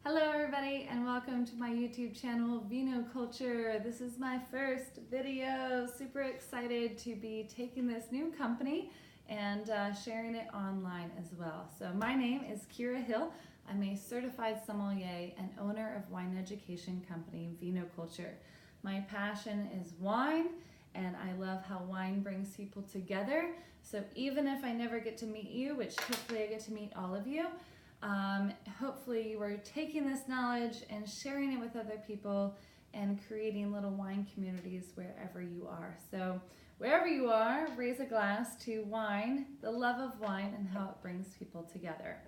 Hello everybody and welcome to my YouTube channel, Vino Culture. This is my first video. Super excited to be taking this new company and sharing it online as well. So my name is Kira Hill. I'm a certified sommelier and owner of wine education company, Vino Culture. My passion is wine and I love how wine brings people together. So even if I never get to meet you, which hopefully I get to meet all of you, hopefully you are taking this knowledge and sharing it with other people and creating little wine communities wherever you are. So wherever you are, raise a glass to wine, the love of wine, and how it brings people together.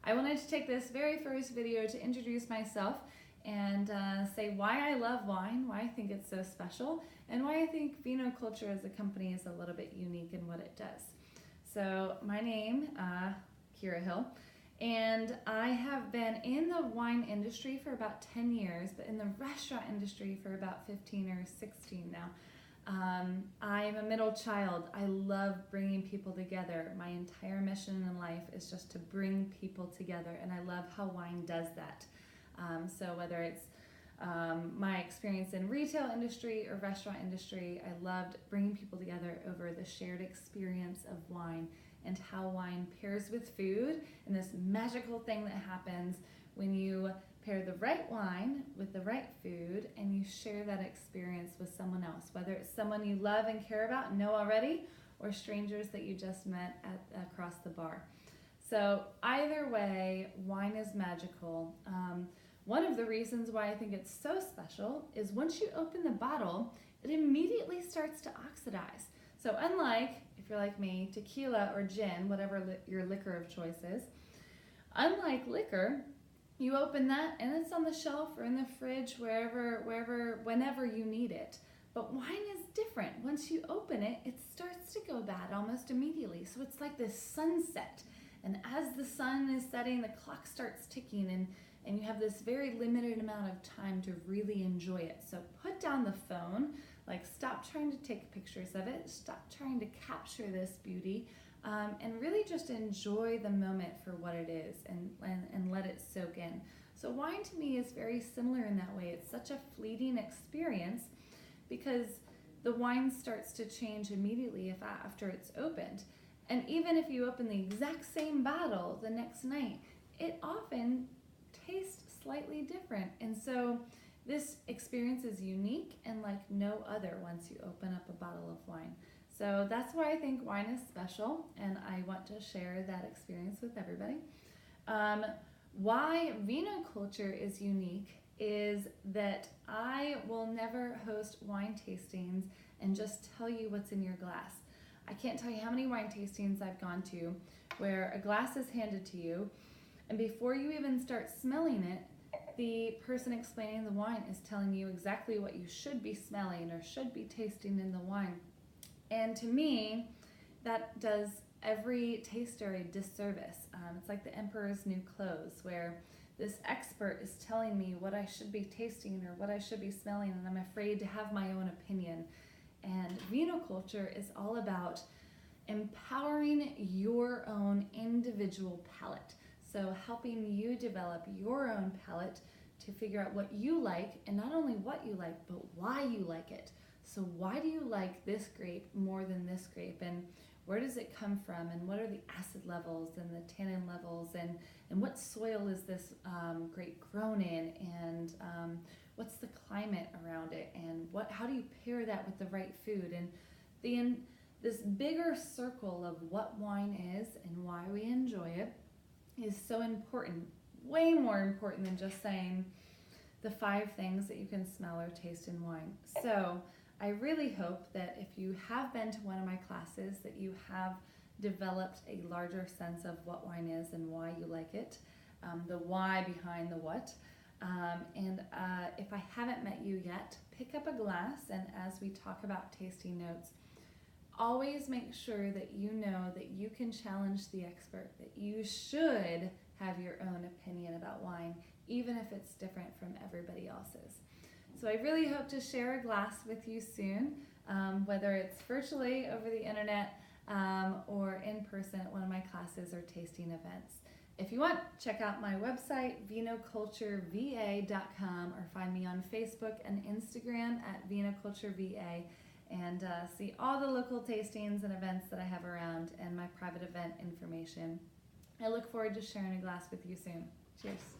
I wanted to take this very first video to introduce myself and say why I love wine, why I think it's so special, and why I think Vino Culture as a company is a little bit unique in what it does. So my name, Kira Hill, and I have been in the wine industry for about 10 years, but in the restaurant industry for about 15 or 16 now. I'm a middle child. I love bringing people together. My entire mission in life is just to bring people together, and I love how wine does that. So whether it's my experience in retail industry or restaurant industry, I loved bringing people together over the shared experience of wine and how wine pairs with food, and this magical thing that happens when you pair the right wine with the right food and you share that experience with someone else, whether it's someone you love and care about and know already, or strangers that you just met across the bar. So either way, wine is magical. One of the reasons why I think it's so special is once you open the bottle, it immediately starts to oxidize. So unlike, if you're like me, tequila or gin, whatever your liquor of choice is, unlike liquor, you open that and it's on the shelf or in the fridge, whenever you need it. But wine is different. Once you open it, it starts to go bad almost immediately. So it's like this sunset. And as the sun is setting, the clock starts ticking and you have this very limited amount of time to really enjoy it. So put down the phone. Like, stop trying to take pictures of it, stop trying to capture this beauty, and really just enjoy the moment for what it is and let it soak in. So wine to me is very similar in that way. It's such a fleeting experience because the wine starts to change immediately after it's opened. And even if you open the exact same bottle the next night, it often tastes slightly different. And so this experience is unique and like no other once you open up a bottle of wine. So that's why I think wine is special, and I want to share that experience with everybody. Why Vino Culture is unique is that I will never host wine tastings and just tell you what's in your glass. I can't tell you how many wine tastings I've gone to where a glass is handed to you, and before you even start smelling it, the person explaining the wine is telling you exactly what you should be smelling or should be tasting in the wine. And to me, that does every taster a disservice. It's like the emperor's new clothes, where this expert is telling me what I should be tasting or what I should be smelling, and I'm afraid to have my own opinion. And Vino Culture is all about empowering your own individual palate. So helping you develop your own palate to figure out what you like, and not only what you like, but why you like it. So why do you like this grape more than this grape, and where does it come from, and what are the acid levels and the tannin levels, and what soil is this grape grown in, and what's the climate around it, and how do you pair that with the right food, and this bigger circle of what wine is and why we enjoy it is so important, way more important than just saying the 5 things that you can smell or taste in wine. So I really hope that if you have been to one of my classes, that you have developed a larger sense of what wine is and why you like it, the why behind the what. If I haven't met you yet, pick up a glass, and as we talk about tasting notes, always make sure that you know that you can challenge the expert, that you should have your own opinion about wine, even if it's different from everybody else's. So I really hope to share a glass with you soon, whether it's virtually over the internet or in person at one of my classes or tasting events. If you want, check out my website, vinocultureva.com, or find me on Facebook and Instagram at Vino Culture VA, and see all the local tastings and events that I have around and my private event information. I look forward to sharing a glass with you soon. Cheers.